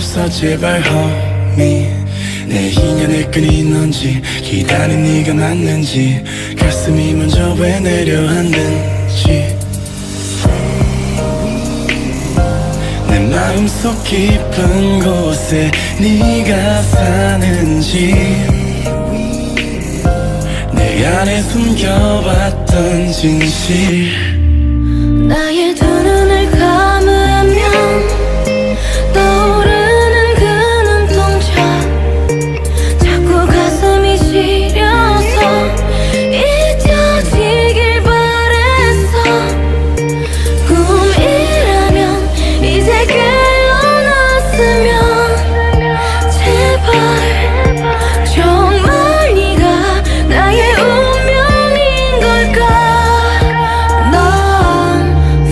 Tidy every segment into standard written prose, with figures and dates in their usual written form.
없어 제발 homie 내 인연의 끈이 넌지 기다린 네가 맞는지 가슴이 먼저 왜 내려앉는지 내 마음속 깊은 곳에 네가 사는지 내 안에 숨겨왔던 진실 나의 두 눈을 감으면 떠오르는 그 눈동자 자꾸 가슴이 시려서 잊혀지길 바랬어 꿈이라면 이제 깨어났으면 제발 정말 네가 나의 운명인 걸까 넌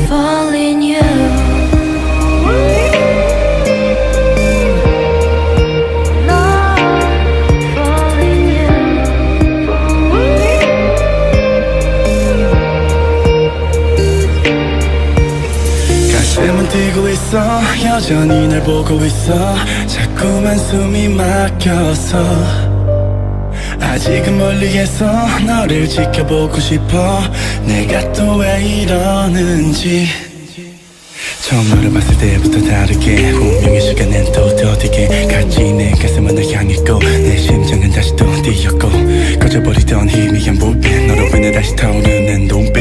falling you 넌 falling you 가슴은 뛰고 있어 여전히 날 보고 있어 자꾸만 숨이 막혀서 아직은 멀리에서 너를 지켜보고 싶어 내가 또 왜 이러는지 처음 너를 봤을 때부터 다르게 운명의 시간은 또 더디게 같이 내 가슴은 널 향했고 내 심장은 다시 또 뛰었고 꺼져버리던 희미한 불빛 너로 인해 다시 타오르는 눈빛